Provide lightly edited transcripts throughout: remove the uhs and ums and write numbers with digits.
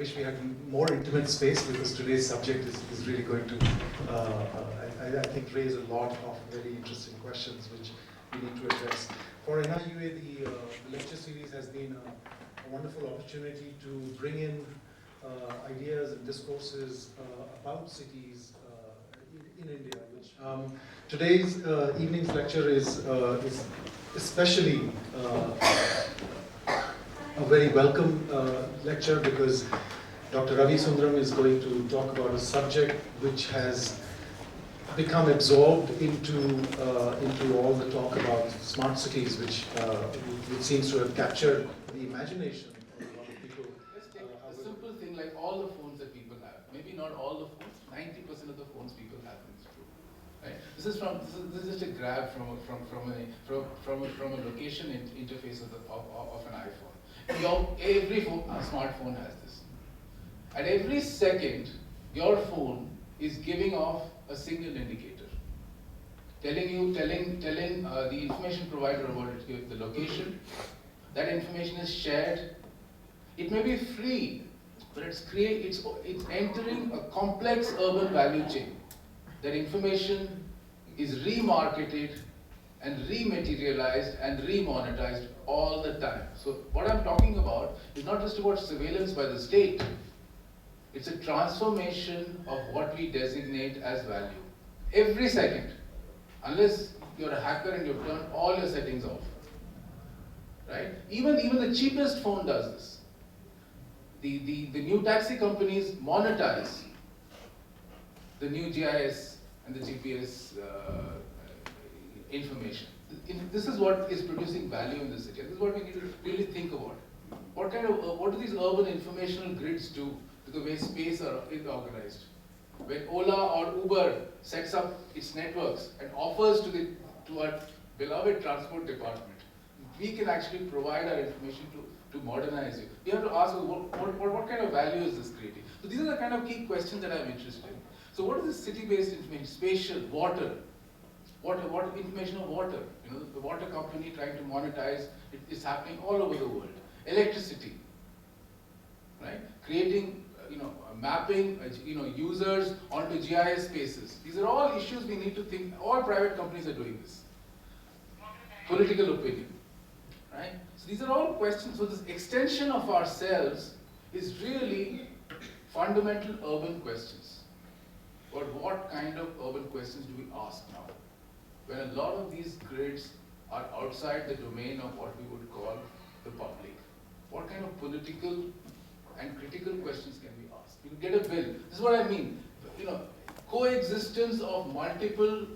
wish we had more intimate space because today's subject is really going to, I think, raise a lot of very interesting questions which we need to address. For NIUA, the lecture series has been a wonderful opportunity to bring in ideas and discourses about cities in India. Which today's evening's lecture is especially a very welcome lecture because Dr. Ravi Sundaram is going to talk about a subject which has become absorbed into all the talk about smart cities, which seems to have captured the imagination of a lot of people. Let's take a simple thing like all the phones that people have. Maybe not all the phones, 90% of the phones people have in this room. Right? This is just a grab from a location interface of an iPhone. Every smartphone has this. At every second, your phone is giving off a signal indicator, telling the information provider about it, the location. That information is shared. It may be free, but it's entering a complex urban value chain. That information is remarketed and rematerialized and remonetized all the time. So what I'm talking about is not just about surveillance by the state. It's a transformation of what we designate as value. Every second, unless you're a hacker and you've turned all your settings off. Right? Even the cheapest phone does this. The new taxi companies monetize the new GIS and the GPS information. This is what is producing value in the city. This is what we need to really think about. What do these urban informational grids do to the way space is organized? When Ola or Uber sets up its networks and offers to our beloved transport department, we can actually provide our information to modernize it. We have to ask what kind of value is this creating? So these are the kind of key questions that I'm interested in. So what is this city-based information? Spatial, water information of water. You know, the water company trying to monetize it's happening all over the world. Electricity, right? Creating, mapping, users onto GIS spaces. These are all issues we need to think. All private companies are doing this. Political opinion, right? So these are all questions. So this extension of ourselves is really fundamental urban questions. But what kind of urban questions do we ask now? When a lot of these grids are outside the domain of what we would call the public. What kind of political and critical questions can we ask? You get a bill. This is what I mean. Coexistence of multiple,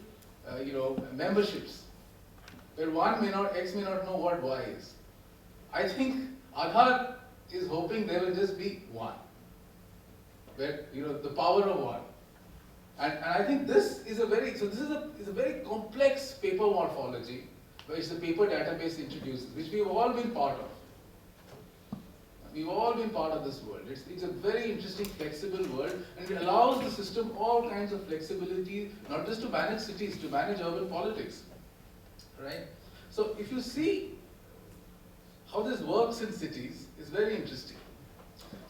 memberships, where X may not know what Y is. I think Aadhaar is hoping there will just be one, where the power of one. And I think this is a very complex paper morphology, which the paper database introduces, which we've all been part of. We've all been part of this world. It's a very interesting, flexible world, and it allows the system all kinds of flexibility, not just to manage cities, to manage urban politics, right? So if you see how this works in cities, it's very interesting.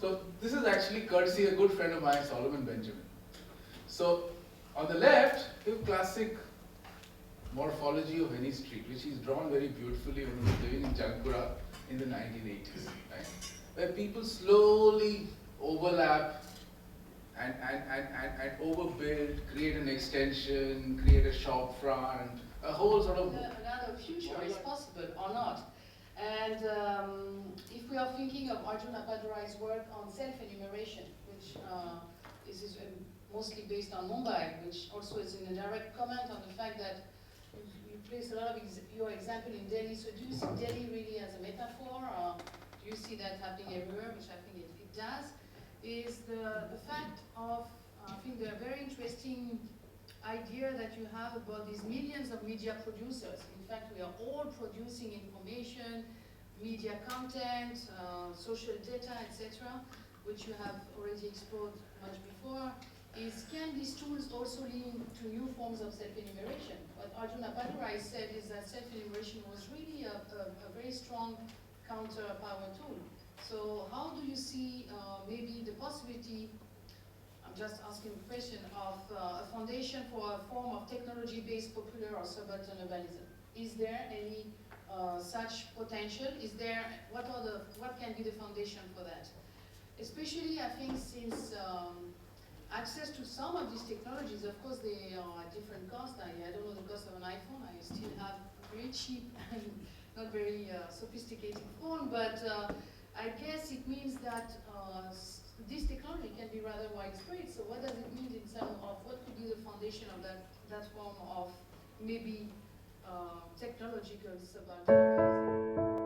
So this is actually courtesy a good friend of mine, Solomon Benjamin. So on the left, you have classic morphology of any street, which he's drawn very beautifully when he was living in Jankura in the 1980s, right? Where people slowly overlap and overbuild, create an extension, create a shop front, a whole sort of... Another future is possible or not. And if we are thinking of Arjuna Padurai's work on self-enumeration, which is mostly based on Mumbai, which also is in a direct comment on the fact that you place a lot of your example in Delhi. So do you see Delhi really as a metaphor, or do you see that happening everywhere, which I think it does? Is the fact of, I think the very interesting idea that you have about these millions of media producers. In fact, we are all producing information, media content, social data, etc., which you have already explored much before. Can these tools also lead to new forms of self-enumeration? What Arjuna Padurai said is that self-enumeration was really a very strong counter-power tool. So how do you see maybe the possibility, I'm just asking a question, of a foundation for a form of technology-based popular or suburban urbanism? Is there any such potential? Is there, what can be the foundation for that? Especially, I think, since access to some of these technologies, of course, they are at different cost. I don't know the cost of an iPhone. I still have a very cheap and not very sophisticated phone, but I guess it means that this technology can be rather widespread. So what does it mean in terms of what could be the foundation of that form of maybe technological suburban urbanism?